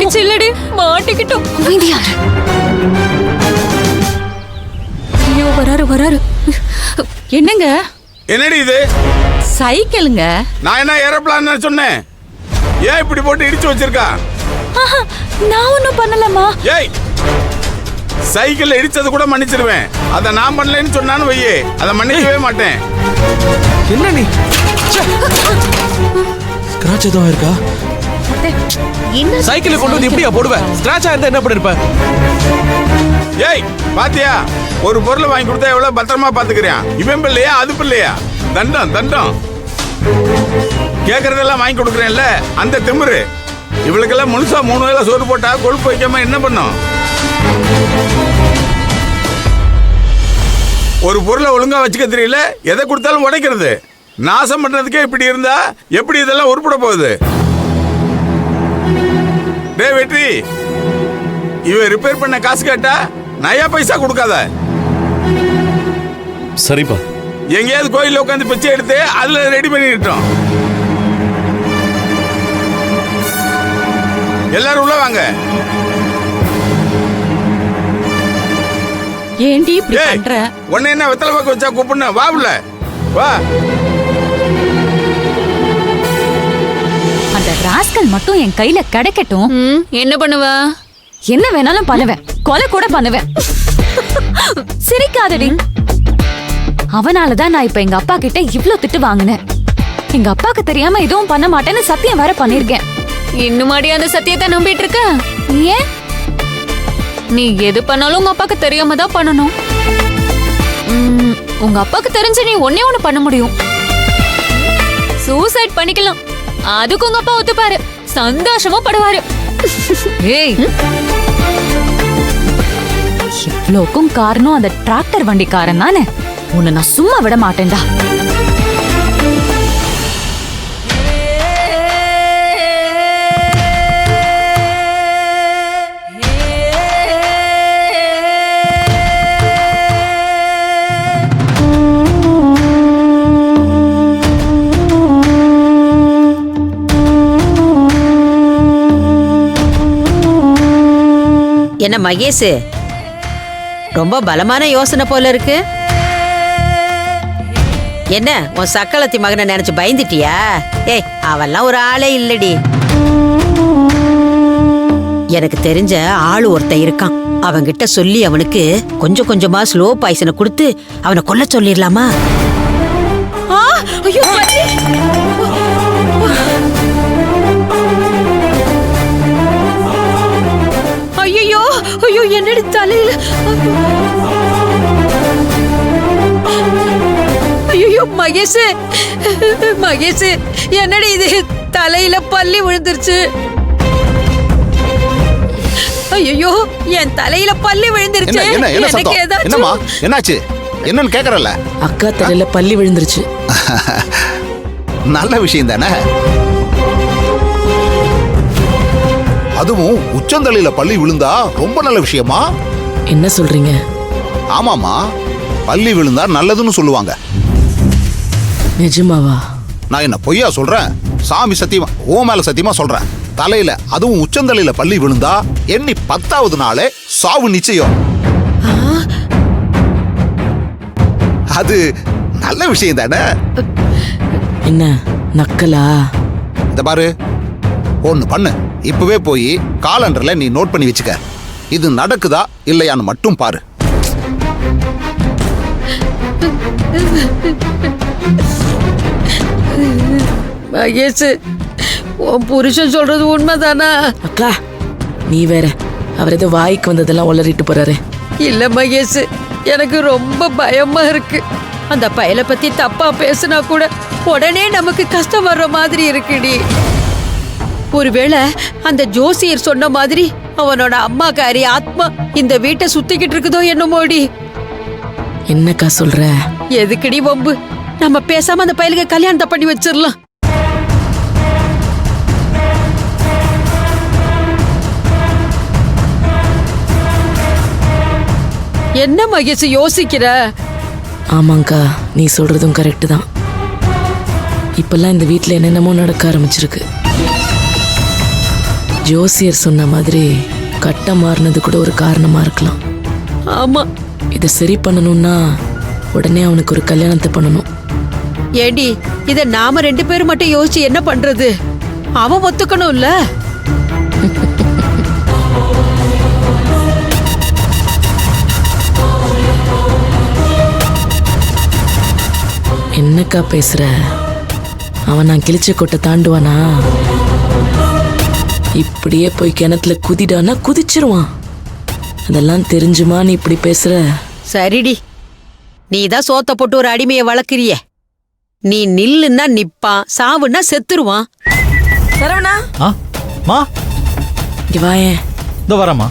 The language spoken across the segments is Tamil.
மாட்டிக்கிச்சு இல்லடி, மாட்டிக்கிட்டோம். அமைதியாரு. ஐயோ வராரு. என்னங்க? என்னடி இது? சைக்கிளுங்க. நான் என்ன ஏரோப்ளான் சொன்னேன்? ஏன் இப்படி போட்டு இடிச்சு வச்சிருக்கா? நான் ஒன்னும் பண்ணலமா. ஏய், சைக்கிள் இடிச்சது கூட மன்னிச்சிருவேன். அத நான் பண்ணலன்னு சொன்னானு வையே, அத மன்னிக்கவே மாட்டேன். என்ன நீ? ஸ்கிராட்ச் எதுவும் இருக்கா? சைக்கிளை கொண்டு வந்து எப்படியா போடுவேன்? ஸ்கிராட்சா இருந்தா என்ன பண்ணிருப்ப? ஏய் பாத்தியா, ஒரு பொருளை வாங்கி கொடுத்தா எவ்வளவு பத்திரமா பாத்துக்கிறியான். இவன் பிள்ளையா அது பிள்ளையா? தண்டம் கேக்குறதெல்லாம் வாங்கி கொடுக்குறேன்ல, அந்த திமிரு. இவளுக்கெல்லாம் முழுசா 3 வேளை சோறு போட்டா கொழுப்பு வைக்காம என்ன பண்ணும்? ஒரு பொருளை ஒழுங்கா வச்சுக்க தெரியல, எதை கொடுத்தாலும் உடைக்கிறது. நாசம் பண்றதுக்கே இப்படி இருந்தா எப்படி இதெல்லாம் உருப்பட போகுது? டேய் வெற்றி, இவ ரிப்பேர் பண்ண காசு கேட்டா நயா பைசா கொடுக்காத. சரிப்பா. எங்கேயாவது கோயில்ல உட்காந்து பிச்சை எடுத்து அதுல ரெடி பண்ணிட்டோம். எல்லாரும் உள்ள வாங்க. ஏண்டி இப்படி பண்ற? உன்னை என்ன வெத்தலை பாக்க வச்சா கூப்பிடணும்? வா உள்ள வா. அந்த ராஸ்கல் மட்டும் என் கையில கிடைக்கட்டும். என்ன பண்ணுவ? என்ன வேணாலும் பண்ணுவேன், கொலை கூட பண்ணுவேன். சிரிக்காதடி. அவனாலதான் நான் இப்ப எங்க அப்பா கிட்ட இவ்ளோ திட்டு வாங்கினேன். எங்க அப்பாக்கு தெரியாம எதுவும் பண்ண மாட்டேன்னு சத்தியம் வேற பண்ணிருக்கேன். இன்னுமாடி அந்த சத்தியத்தை நம்பிட்டு இருக்க? ஏன்? நீ எது பண்ணாலும் உங்க அப்பாக்கு தெரியாம தான் பண்ணணும். உங்க அப்பாக்கு தெரிஞ்சு நீ ஒன்னே ஒண்ணு பண்ண முடியும். சூசைட் பண்ணிக்கலாம். அதுக்கு உங்க அப்பா ஒத்துப்பாரு, சந்தோஷமா படுவாரு. ஏய், இவ்ளோக்கும் காரணம் அந்த டிராக்டர் வண்டிக்காரன் தானே. உன்னை நான் சும்மா விட மாட்டேன்டா. என்ன மகேஷ், ரொம்ப பலமான யோசனை போல இருக்கு. என்ன உன் சக்களத்தி மகனை நினைச்சு பயந்துட்டியா? ஏய், அவெல்லாம் ஒரு ஆளே இல்லடி. எனக்கு தெரிஞ்ச ஆளு ஒருத்தன் இருக்கான். அவன்கிட்ட சொல்லி அவனுக்கு கொஞ்சம் கொஞ்சமா ஸ்லோ பாய்சனை கொடுத்து அவனை கொல்ல சொல்லிடலாமா? ஐயோ ஐயோ, என்னடி தலையில? ஐயோ மகேஷ், என்னடி இது? தலையில பல்லி விழுந்துருச்சு. ஐயோ, என் தலையில பல்லி விழுந்துருச்சு. என்னம்மா என்னாச்சு? என்னன்னு கேக்குறல? அக்கா தலையில பல்லி விழுந்துருச்சு. நல்ல விஷயம் தானே. அதுவும் உச்சந்தலையில பள்ளி விழுந்தா ரொம்ப நல்ல விஷயமா? என்ன சொல்றீங்க? ஆமாமா, பள்ளி விழுந்தா நல்லதுன்னு சொல்லுவாங்க. நிஜமாவா? நான் என்ன பொய்யா சொல்றேன்? சாமி சத்தியமா, ஓ மேல சத்தியமா சொல்றேன். தலையில, அதுவும் உச்சந்தலையில பள்ளி விழுந்தா எண்ணி 10வது நாளே சாவு நிச்சயம். அது நல்ல விஷயம் தானே. என்ன நக்கலா? இந்த பாரு, ஒன்னு பண்ணு. இப்பவே போய் காலண்டர்ல நீ நோட் பண்ணி வச்சுக்க. இது நடக்குதா இல்லையான்னு மட்டும் பாரு. மகேஷ், உன் புருஷன் சொல்றது உண்மைதானா? அக்கா நீ வேற, அவர் ஏதோ வாய்க்கு வந்ததெல்லாம் உளறிட்டு போறாரு. இல்ல மகேஷ், எனக்கு ரொம்ப பயமா இருக்கு. அந்த பயலை பத்தி தப்பா பேசினா கூட உடனே நமக்கு கஷ்டம் வர்ற மாதிரி இருக்குடி. ஒருவேளை அந்த ஜோசியர் சொன்ன மாதிரி அவனோட அம்மாக்காரி ஆத்மா இந்த வீட்டை சுத்திக்கிட்டு இருக்குதோ என்னமோடி. என்னக்கா சொல்ற? எதுக்குடி வம்பு? நம்ம பேசாம அந்த பயலுக்கு கல்யாணத்தை பண்ணி வச்சிடலாம். என்ன மகேஷ் யோசிக்கிற? ஆமாங்கா, நீ சொல்றதும் கரெக்டு தான். இப்பெல்லாம் இந்த வீட்டில் என்னென்னமோ நடக்க ஆரம்பிச்சிருக்கு. ஜோசியர் சொன்ன மாதிரி கட்டம் மாறினது கூட ஒரு காரணமா இருக்கலாம். ஆமா. இதை சரி பண்ணணும்னா உடனே அவனுக்கு ஒரு கல்யாணத்தை பண்ணணும். ஏடி இத நாம 2 பேரும் மட்டும் யோசிச்சு என்ன பண்றது? அவன் ஒத்துக்கணும்ல. என்னக்கா பேசுற? அவன் நான் கிழிச்ச கொட்டை தாண்டுவானா? இப்படியே போய் கிணத்துல குதிடானா குதிச்சிருவான். அதெல்லாம் தெரிஞ்சுமா நீ இப்படி பேசுற? சரிடி, நீ தான் சோத்த போட்டு ஒரு அடிமையை வளர்க்கிறிய. நீ நில்லுன்னா நிப்பான், சாவுன்னா செத்துருவான். சரவணா, மா இங்க வாயேன். இதோ வரமா.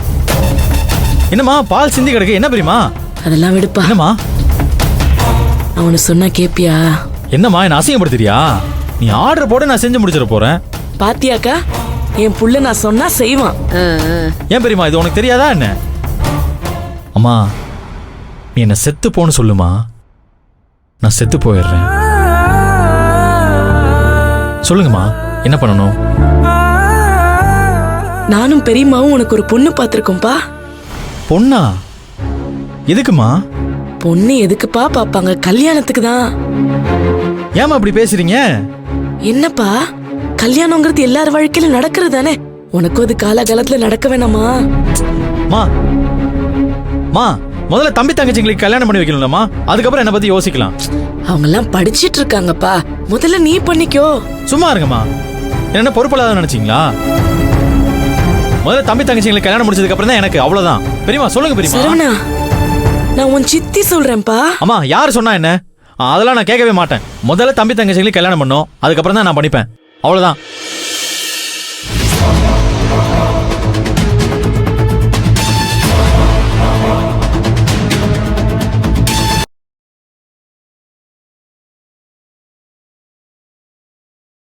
என்னம்மா பால் சிந்தி கிடக்கு, என்ன பெரியமா? அதெல்லாம் விடுப்பா. என்னம்மா? அவனு சொன்னா கேப்பியா? என்னம்மா என்ன அசிங்கப்படுத்துறியா? நீ ஆர்டர் போட நான் செஞ்சு முடிச்சிட போறேன். பாத்தியாக்கா, என் புள்ள நான் சொன்னா செய்வான். ஏன் பெரியமா, இது உனக்கு தெரியாதா என்ன? அம்மா, நீ என்ன செத்து போன்னு சொல்லுமா, நான் செத்து போயிடுறேன். சொல்லுங்கம்மா, என்ன பண்ணணும்? நானும் பெரியம்மாவும் உனக்கு ஒரு பொண்ணு பார்த்திருக்கோம்பா. பொண்ணா? எதுக்குமா? பொண்ணு எதுக்குப்பா பாப்பாங்க? கல்யாணத்துக்கு தான். ஏமா அப்படி பேசுறீங்க? என்னப்பா, கல்யாணங்கிறது எல்லார் வாழ்க்கையிலும் நடக்கிறது தானே. உனக்கும் அது காலகாலத்துல நடக்க வேணாமா? மா மா முதல்ல தம்பி தங்கச்சிங்களுக்கு கல்யாணம் பண்ணி வைக்கணும்லம்மா, அதுக்கப்புறம் என்ன பத்தி யோசிக்கலாம். அவங்க எல்லாம் படிச்சிட்டு இருக்காங்கப்பா, முதல்ல நீ பண்ணிக்கோ. சும்மா இருங்கம்மா, என்ன பொறுப்பில்லாத நினைச்சீங்களா? முதல்ல தம்பி தங்கச்சிங்களுக்கு கல்யாணம் முடிச்சதுக்கு அப்புறம் தான் எனக்கு, அவ்வளவுதான். பெரியமா சொல்லுங்க பெரியமா. சரவணா, நான் உன் சித்தி சொல்றேன்ப்பா. அம்மா யார் சொன்னா என்ன? அதெல்லாம் நான் கேட்கவே மாட்டேன். முதல்ல தம்பி தங்கச்சிங்களுக்கு கல்யாணம் பண்ணோம், அதுக்கப்புறம் தான் நான் பண்ணிப்பேன், அவ்வளவுதான்.